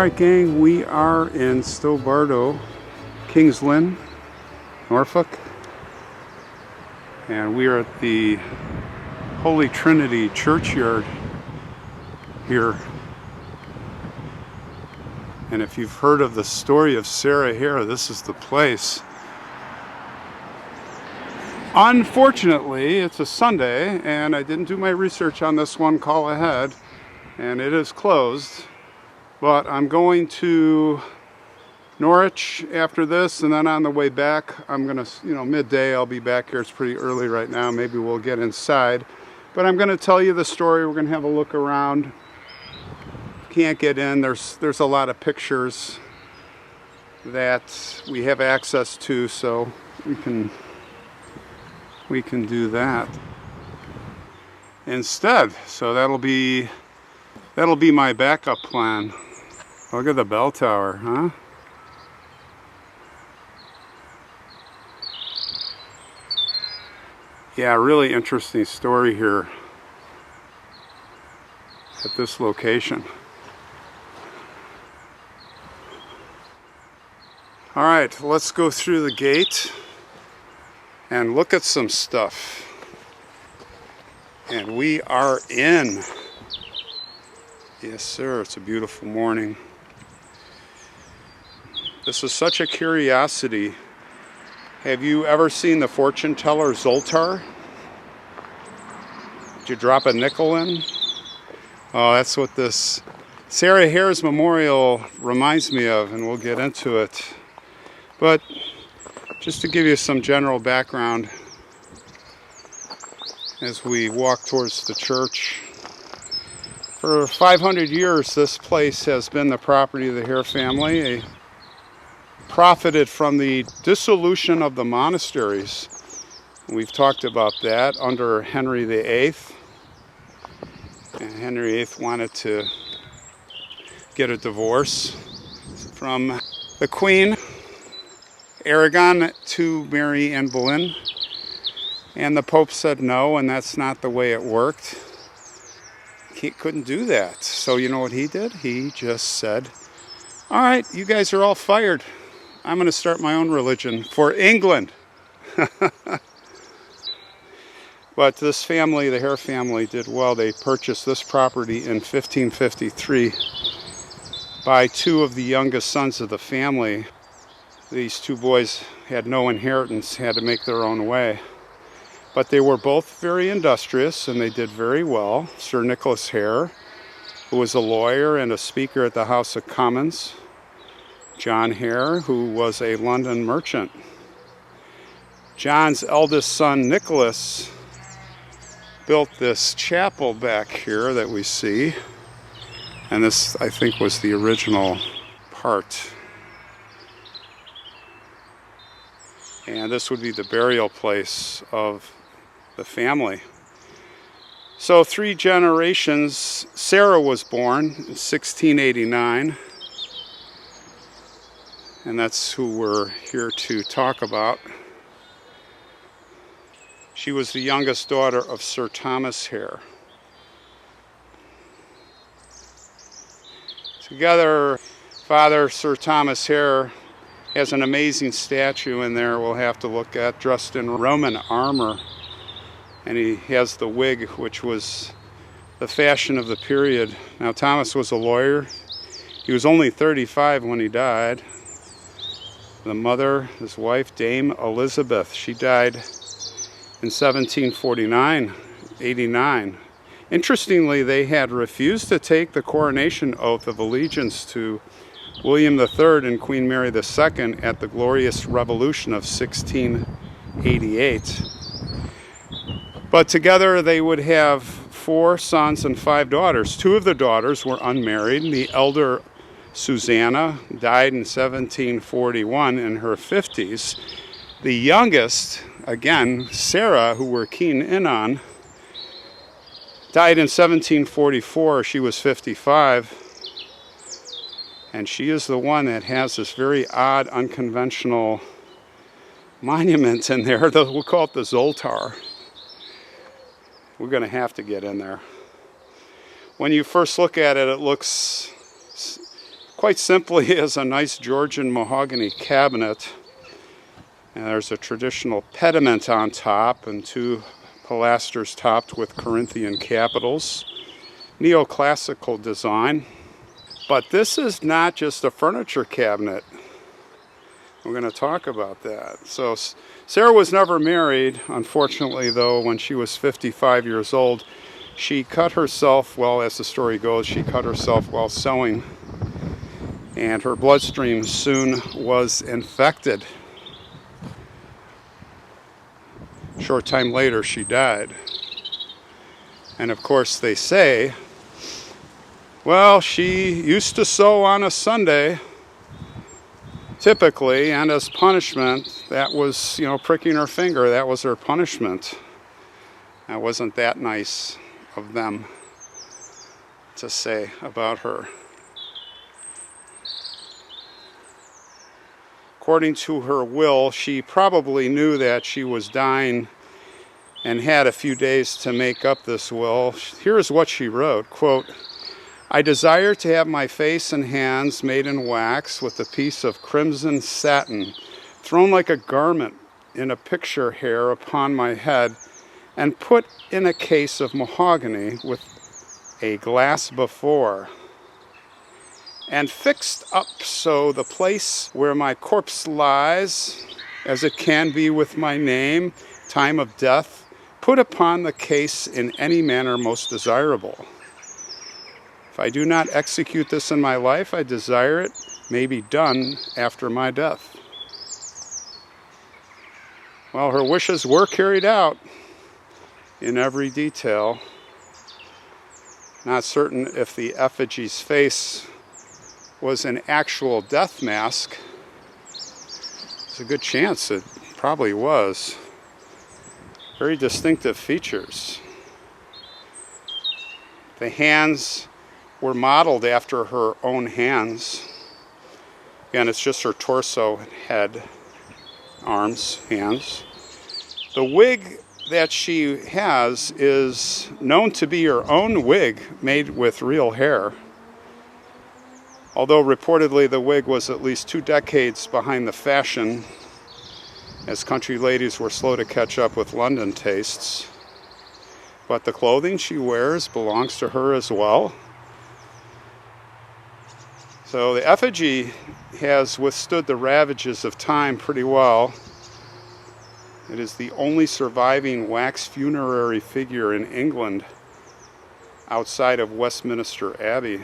Alright gang, we are in Stobardo, Kings Lynn, Norfolk, and we are at the Holy Trinity Churchyard here. And if you've heard of the story of Sarah here, this is the place. Unfortunately, it's a Sunday and I didn't do my research on this one call ahead, and it is closed. But I'm going to Norwich after this, and then on the way back, I'm gonna, midday, I'll be back here. It's pretty early right now. Maybe we'll get inside. But I'm gonna tell you the story. We're gonna have a look around. Can't get in. There's a lot of pictures that we have access to, so we can do that instead. So that'll be my backup plan. Look at the bell tower, huh? Yeah, really interesting story here at this location. All right, let's go through the gate and look at some stuff. And we are in. Yes, sir, it's a beautiful morning. This is such a curiosity. Have you ever seen the fortune teller Zoltar? Did you drop a nickel in? Oh, that's what this Sarah Hare's memorial reminds me of, and we'll get into it. But just to give you some general background as we walk towards the church. For 500 years, this place has been the property of the Hare family. They profited from the dissolution of the monasteries. We've talked about that under Henry VIII. And Henry VIII wanted to get a divorce from the Queen, Aragon, to Mary and Boleyn. And the Pope said no, and that's not the way it worked. He couldn't do that. So you know what he did? He just said, all right, you guys are all fired. I'm going to start my own religion for England. But this family, the Hare family, did well. They purchased this property in 1553 by two of the youngest sons of the family. These two boys had no inheritance, had to make their own way. But they were both very industrious, and they did very well. Sir Nicholas Hare, who was a lawyer and a speaker at the House of Commons. John Hare, who was a London merchant. John's eldest son, Nicholas, built this chapel back here that we see. And this, I think, was the original part. And this would be the burial place of the family. So 3 generations. Sarah was born in 1689. And that's who we're here to talk about. She was the youngest daughter of Sir Thomas Hare. Together, Father Sir Thomas Hare has an amazing statue in there we'll have to look at, dressed in Roman armor. And he has the wig, which was the fashion of the period. Now, Thomas was a lawyer. He was only 35 when he died. The mother, his wife, Dame Elizabeth, she died in 1749, 89. Interestingly, they had refused to take the coronation oath of allegiance to William III and Queen Mary II at the Glorious Revolution of 1688. But together they would have 4 sons and 5 daughters. 2 of the daughters were unmarried. The elder, Susanna, died in 1741 in her 50s. The youngest, again, Sarah, who we're keen in on, died in 1744. She was 55. And she is the one that has this very odd, unconventional monument in there. We'll call it the Zoltar. We're going to have to get in there. When you first look at it, it looks quite simply is a nice Georgian mahogany cabinet. And there's a traditional pediment on top and two pilasters topped with Corinthian capitals. Neoclassical design. But this is not just a furniture cabinet. We're going to talk about that. So Sarah was never married. Unfortunately, though, when she was 55 years old, she cut herself, well, as the story goes, she cut herself while sewing. And her bloodstream soon was infected. A short time later, she died. And of course, they say, well, she used to sew on a Sunday, typically, and as punishment, that was, pricking her finger. That was her punishment. That wasn't that nice of them to say about her. According to her will, she probably knew that she was dying and had a few days to make up this will. Here's what she wrote, quote, I desire to have my face and hands made in wax with a piece of crimson satin thrown like a garment in a picture hair upon my head and put in a case of mahogany with a glass before and fixed up so the place where my corpse lies, as it can be with my name, time of death, put upon the case in any manner most desirable. If I do not execute this in my life, I desire it may be done after my death. Well, her wishes were carried out in every detail. Not certain if the effigy's face was an actual death mask. There's a good chance it probably was. Very distinctive features. The hands were modeled after her own hands. Again, it's just her torso, head, arms, hands. The wig that she has is known to be her own wig made with real hair. Although reportedly the wig was at least 2 decades behind the fashion, as country ladies were slow to catch up with London tastes. But the clothing she wears belongs to her as well. So the effigy has withstood the ravages of time pretty well. It is the only surviving wax funerary figure in England outside of Westminster Abbey.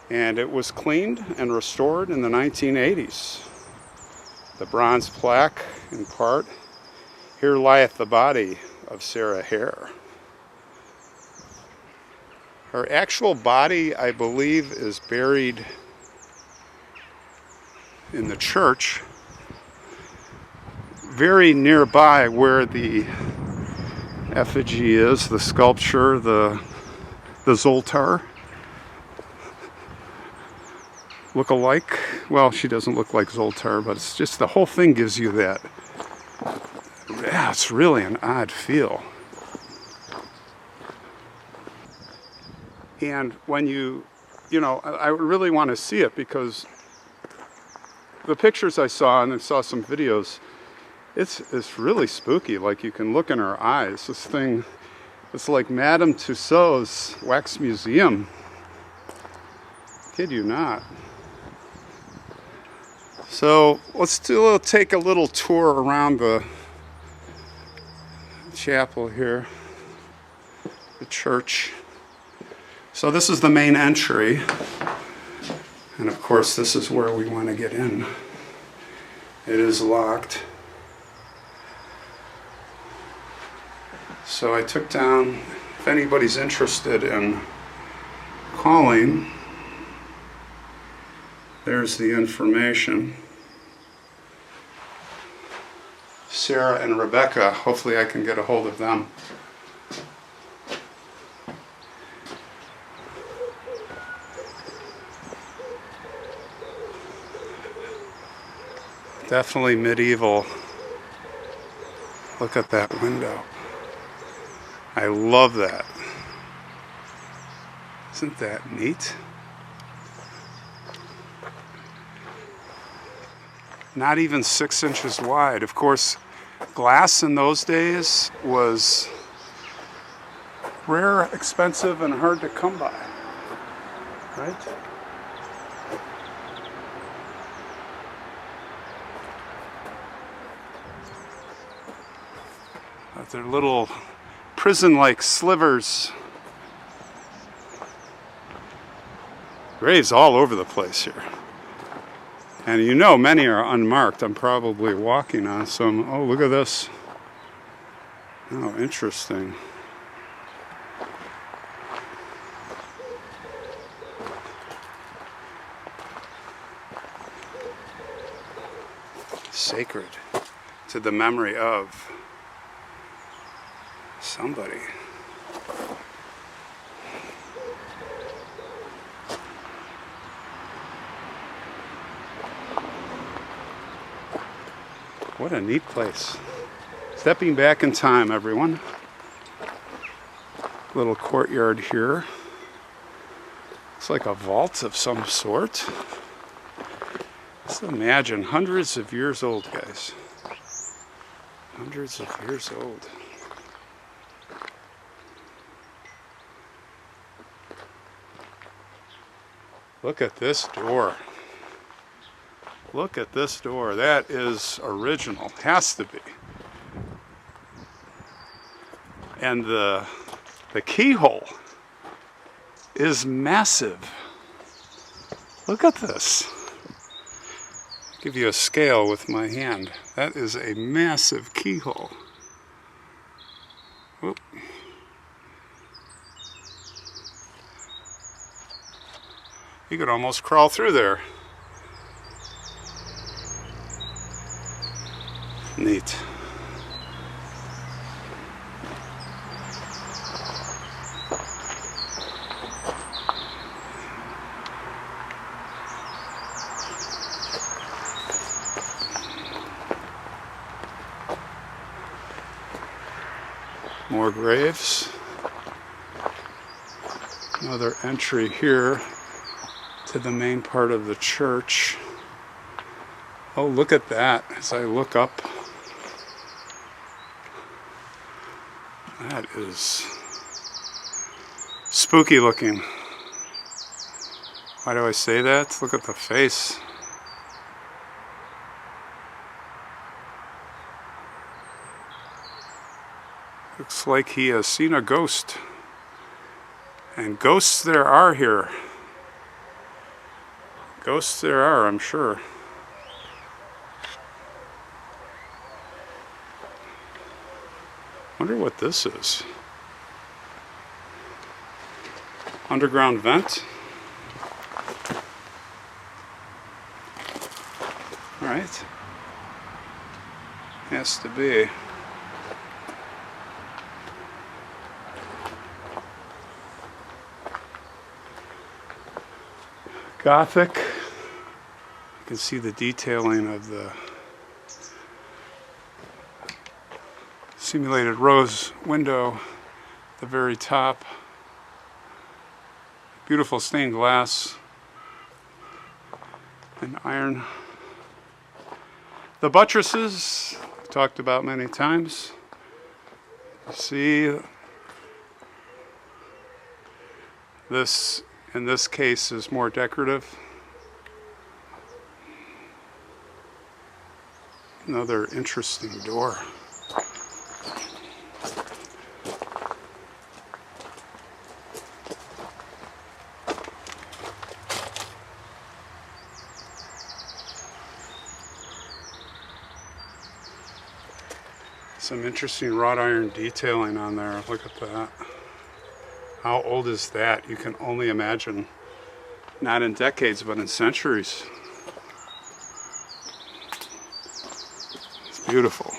And it was cleaned and restored in the 1980s. The bronze plaque, in part, here lieth the body of Sarah Hare. Her actual body, I believe, is buried in the church, very nearby where the effigy is, the sculpture, the Zoltar. Look alike. Well, she doesn't look like Zoltar, but it's just the whole thing gives you that. Yeah, it's really an odd feel. And when I really want to see it because the pictures I saw, and I saw some videos, it's really spooky. Like you can look in her eyes. This thing, it's like Madame Tussauds wax museum. Kid you not. So let's take a little tour around the chapel here, the church. So this is the main entry, and of course this is where we want to get in. It is locked. So I took down, if anybody's interested in calling, there's the information. Sarah and Rebecca, hopefully I can get a hold of them. Definitely medieval. Look at that window. I love that. Isn't that neat? not even 6 inches wide. Of course, glass in those days was rare, expensive, and hard to come by, right? They're little prison-like slivers. Graves all over the place here. And you know many are unmarked. I'm probably walking on some. Oh, look at this. Oh, interesting. Sacred to the memory of somebody. What a neat place. Stepping back in time, everyone. Little courtyard here. Looks like a vault of some sort. Just imagine, hundreds of years old, guys. Hundreds of years old. Look at this door. Look at this door. That is original. Has to be. And the keyhole is massive. Look at this. I'll give you a scale with my hand. That is a massive keyhole. Whoop. You could almost crawl through there. Neat. More graves. Another entry here to the main part of the church. Oh, look at that as I look up. That is spooky looking. Why do I say that? Look at the face. Looks like he has seen a ghost. And ghosts there are here. Ghosts there are, I'm sure. Wonder what this is. Underground vent. All right. Has to be. Gothic. You can see the detailing of the simulated rose window at the very top. Beautiful stained glass and iron. The buttresses, talked about many times. See, this in this case is more decorative. Another interesting door. Some interesting wrought iron detailing on there. Look at that. How old is that? You can only imagine. Not in decades, but in centuries. It's beautiful.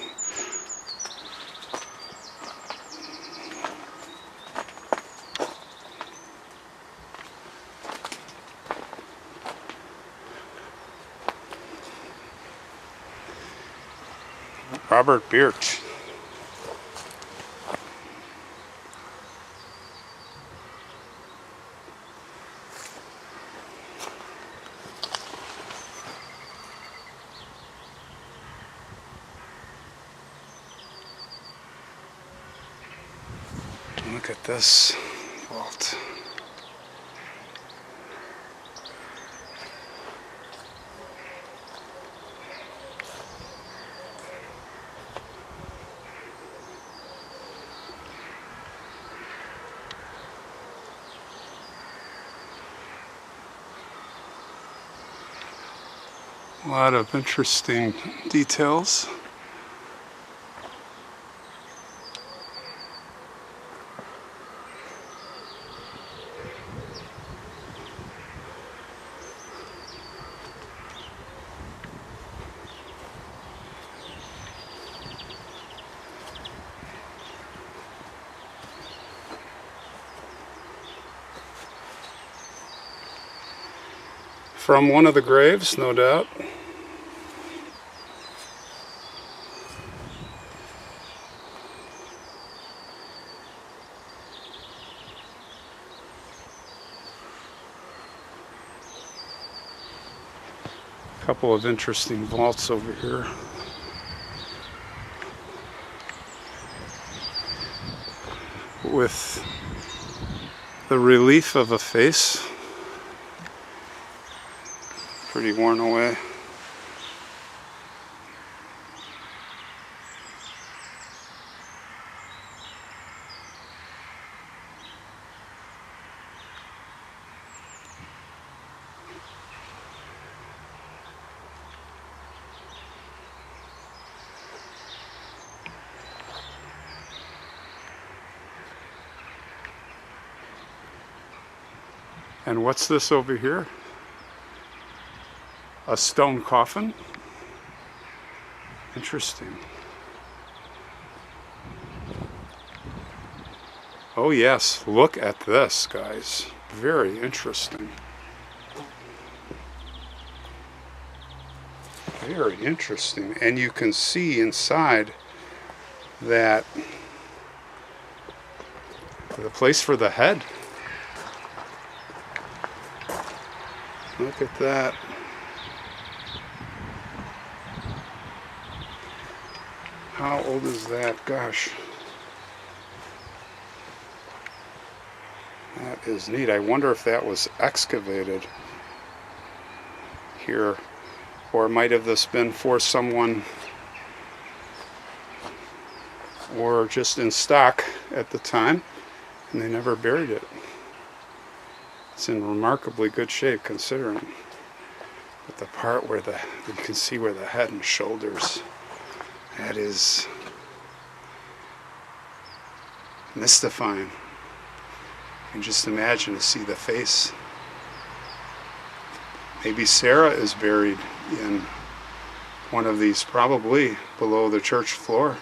Robert Birch. Look at this vault. A lot of interesting details. From one of the graves, no doubt. A couple of interesting vaults over here. With the relief of a face. Pretty worn away. And what's this over here? A stone coffin? Interesting. Oh yes, look at this, guys. Very interesting. Very interesting. And you can see inside that the place for the head. Look at that. How old is that? Gosh. That is neat. I wonder if that was excavated here, or might have this been for someone, or just in stock at the time, and they never buried it. It's in remarkably good shape considering. But the part where you can see where the head and shoulders, that is mystifying. And just imagine to see the face. Maybe Sarah is buried in one of these, probably below the church floor.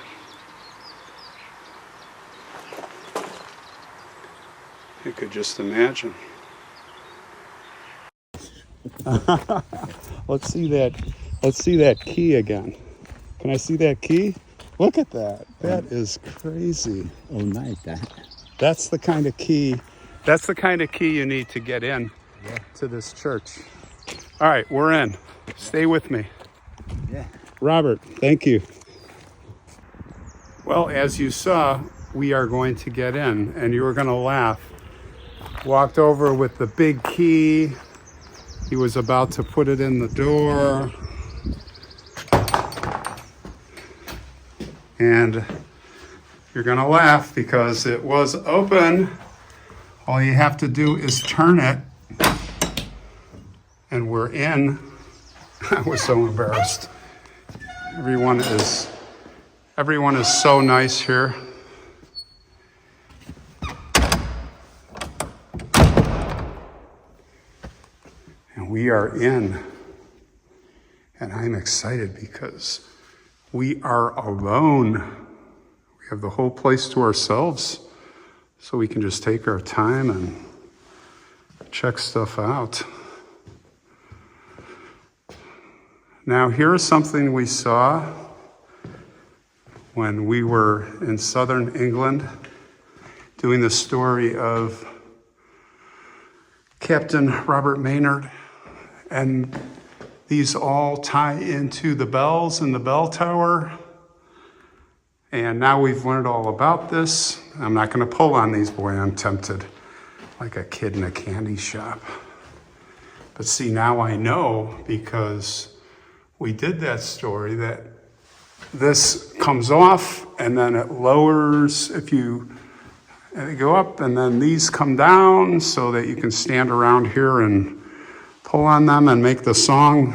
You could just imagine. Let's see that key again. Can I see that key? Look at that. That is crazy. Oh, nice. That's the kind of key. That's the kind of key you need to get in to this church. All right, we're in. Stay with me. Yeah. Robert, thank you. Well, as you saw, we are going to get in, and you were going to laugh. Walked over with the big key. He was about to put it in the door. And you're gonna laugh because it was open. All you have to do is turn it and we're in. I was so embarrassed. Everyone is so nice here. And we are in. And I'm excited because we are alone. We have the whole place to ourselves, so we can just take our time and check stuff out. Now, here's something we saw when we were in southern England doing the story of Captain Robert Maynard, and these all tie into the bells in the bell tower. And now we've learned all about this. I'm not going to pull on these. Boy, I'm tempted like a kid in a candy shop. But see, now I know, because we did that story, that this comes off and then it lowers if you go up, and then these come down so that you can stand around here and pull on them and make the song.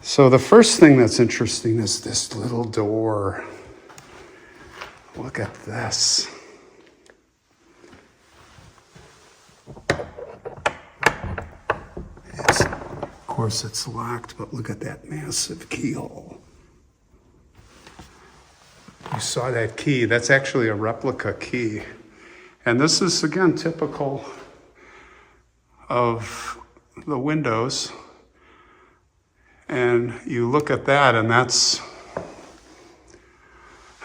So the first thing that's interesting is this little door. Look at this. Of course it's locked, but look at that massive keyhole. You saw that key. That's actually a replica key. And this is, again, typical of the windows. And you look at that, and that's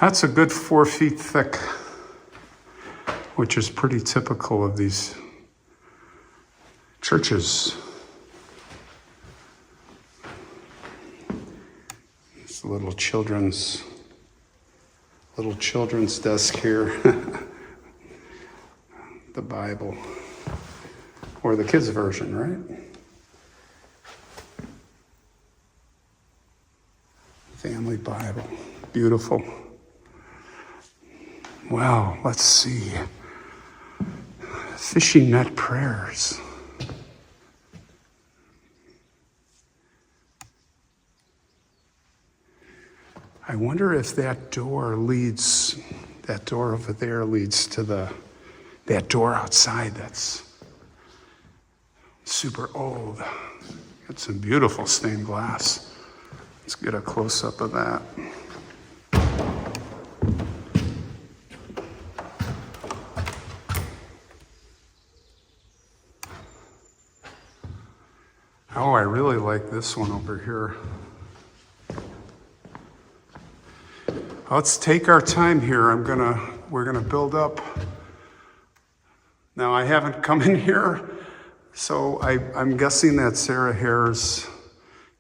a good 4 feet thick, which is pretty typical of these churches. It's a little children's desk here. The Bible, or the kids' version, right? Family Bible, beautiful. Wow, let's see. Fishing net prayers. I wonder if that door over there leads to that door outside that's super old. Got some beautiful stained glass. Let's get a close-up of that. Oh, I really like this one over here. Let's take our time here. We're gonna build up. Now, I haven't come in here, so I'm guessing that Sarah Hare's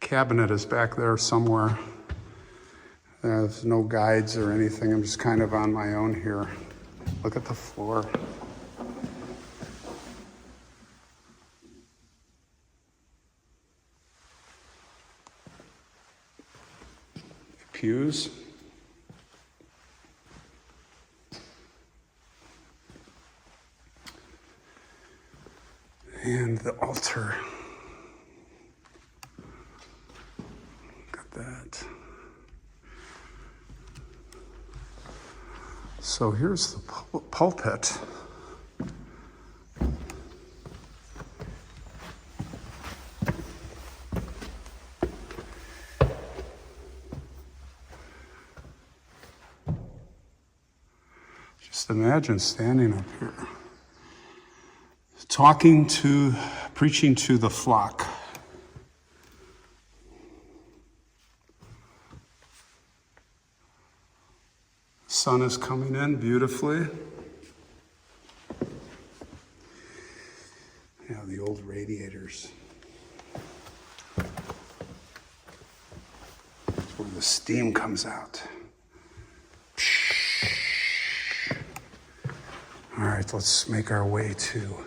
cabinet is back there somewhere. There's no guides or anything. I'm just kind of on my own here. Look at the floor. Pews. And the altar. Look at that. So here's the pulpit. Just imagine standing up here, preaching to the flock. Sun is coming in beautifully. Yeah, the old radiators. That's where the steam comes out. All right, let's make our way to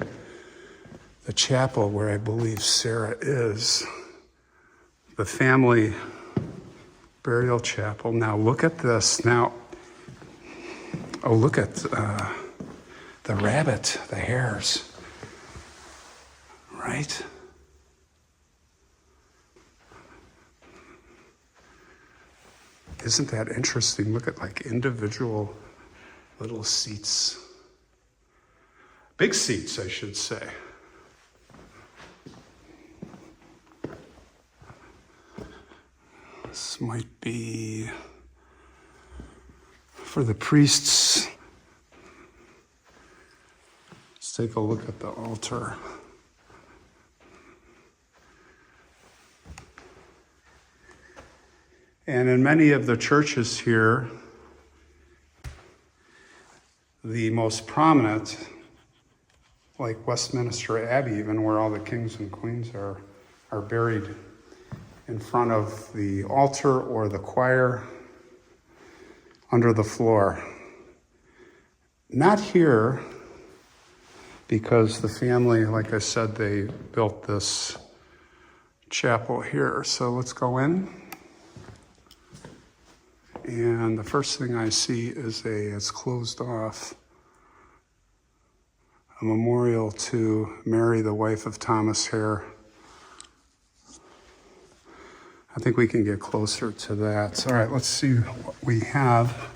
the chapel where I believe Sarah is. The family burial chapel. Now look at this. Now, oh, look at the rabbit, the hares, right? Isn't that interesting? Look at like individual little seats. Big seats, I should say. This might be for the priests. Let's take a look at the altar. And in many of the churches here, the most prominent, like Westminster Abbey, even where all the kings and queens are buried in front of the altar or the choir under the floor. not here, because the family, like I said, they built this chapel here. So let's go in. And the first thing I see is it's closed off, a memorial to Mary, the wife of Thomas Hare. I think we can get closer to that. All right, let's see what we have.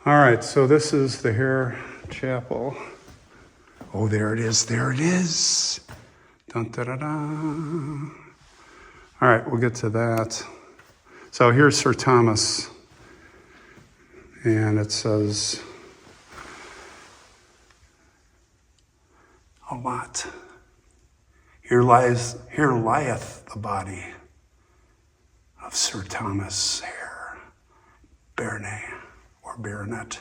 All right, so this is the Hare Chapel. Oh, there it is, there it is. Dun, da, da, da. All right, we'll get to that. So here's Sir Thomas. And it says a lot. Here lieth the body of Sir Thomas Hare, Baronet,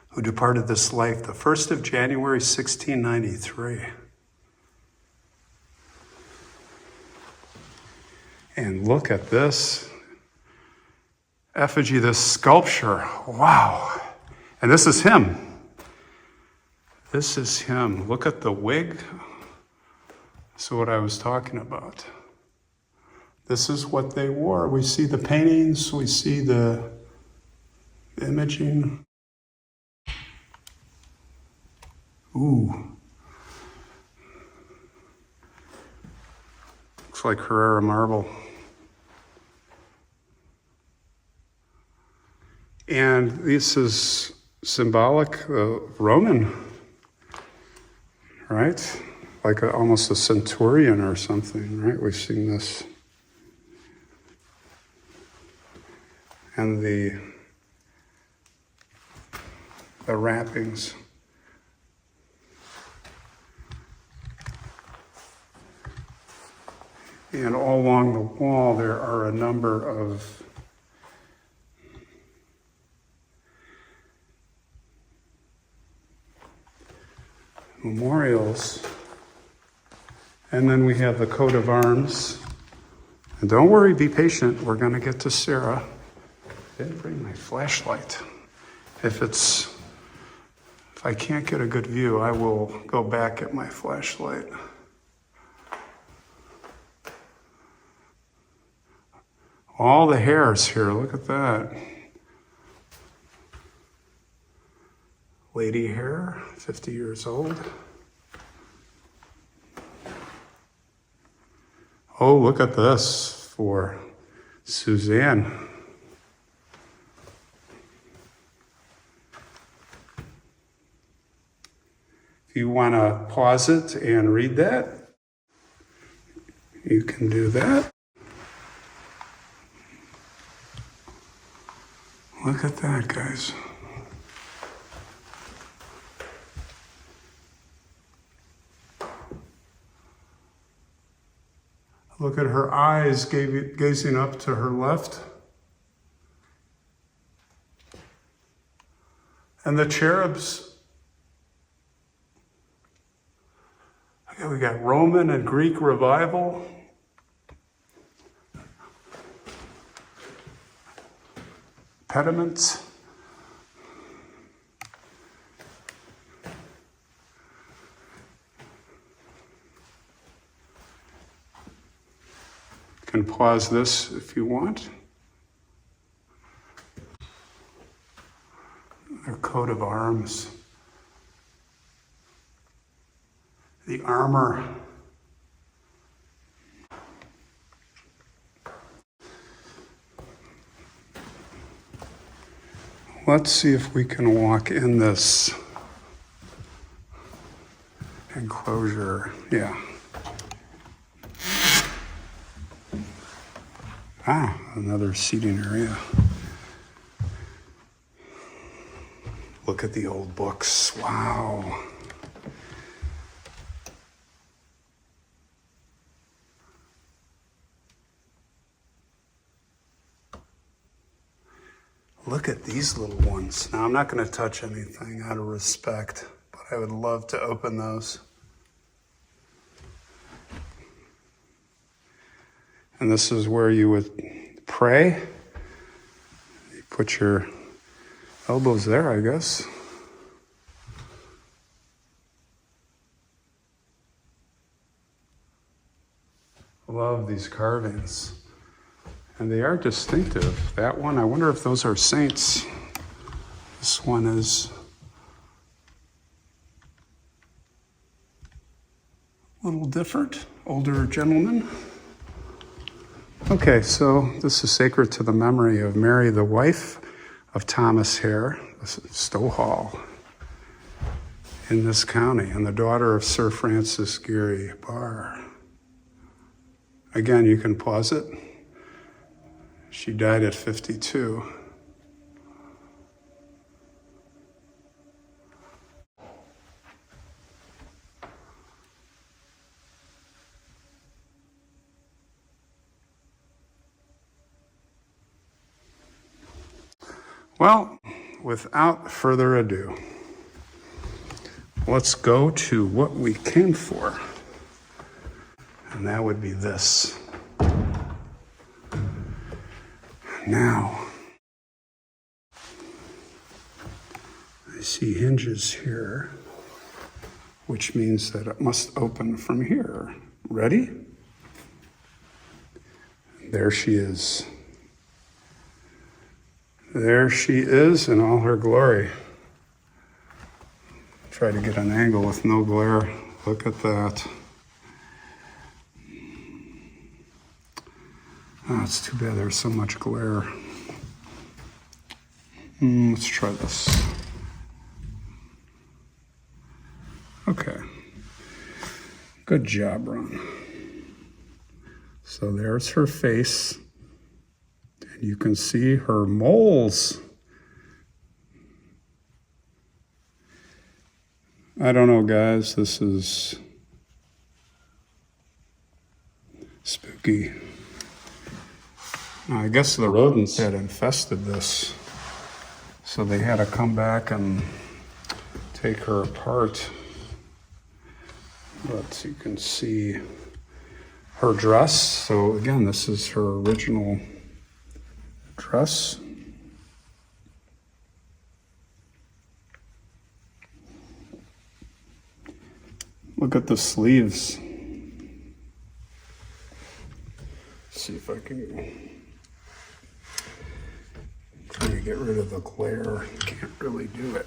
who departed this life the 1st of January, 1693. And look at this effigy, this sculpture. Wow. And this is him. This is him. Look at the wig. This is what I was talking about. This is what they wore. We see the paintings, we see the imaging. Ooh. Looks like Carrara marble. And this is symbolic Roman, right? Like almost a centurion or something, right? We've seen this. And the wrappings. And all along the wall there are a number of memorials. And then we have the coat of arms. And don't worry, be patient. We're going to get to Sarah. I didn't bring my flashlight. If I can't get a good view, I will go back at my flashlight. All the hairs here, look at that. Lady Hare, 50 years old. Oh, look at this for Suzanne. If you want to pause it and read that, you can do that. Look at that, guys. Look at her eyes gazing up to her left. And the cherubs. Okay, we got Roman and Greek revival. Pediments. You can pause this if you want. Their coat of arms. The armor. Let's see if we can walk in this enclosure. Yeah. Ah, another seating area. Look at the old books. Wow. Look at these little ones. Now, I'm not going to touch anything out of respect, but I would love to open those. And this is where you would pray. You put your elbows there, I guess. Love these carvings. And they are distinctive. That one, I wonder if those are saints. This one is a little different, older gentleman. Okay, so this is sacred to the memory of Mary, the wife of Thomas Hare, Stow Hall, in this county, and the daughter of Sir Francis Gary Barr. Again, you can pause it. She died at 52. Well, without further ado, let's go to what we came for. And that would be this. Now, I see hinges here, which means that it must open from here. Ready? There she is. There she is in all her glory. Try to get an angle with no glare. Look at that. Oh, it's too bad there's so much glare. Let's try this. Okay. Good job, Ron. So there's her face. And you can see her moles. I don't know, guys. This is spooky. I guess the rodents had infested this, so they had to come back and take her apart. But you can see her dress. So again, this is her original dress. Look at the sleeves. See if I can try to get rid of the glare. Can't really do it.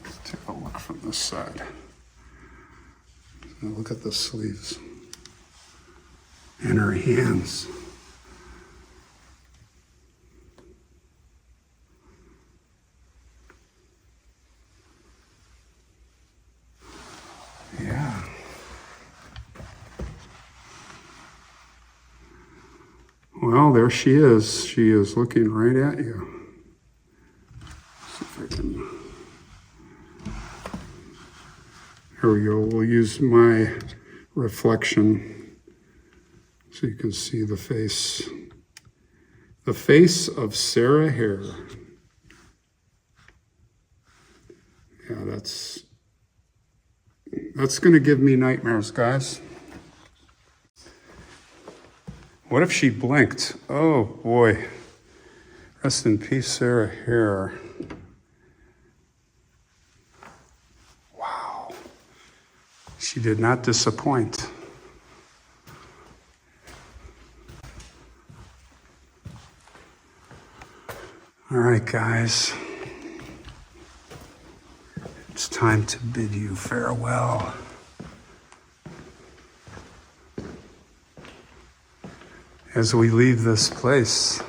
Let's take a look from this side. Now look at the sleeves and her hands. Yeah. Well, there she is. She is looking right at you. See if I can. Here we go. We'll use my reflection so you can see the face. The face of Sarah Hare. Yeah, that's going to give me nightmares, guys. What if she blinked? Oh, boy. Rest in peace, Sarah Hare. Wow. She did not disappoint. All right, guys. It's time to bid you farewell. As we leave this place.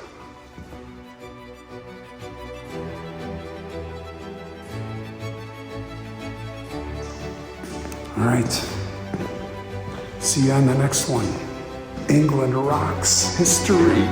All right. See you on the next one. England Rocks History.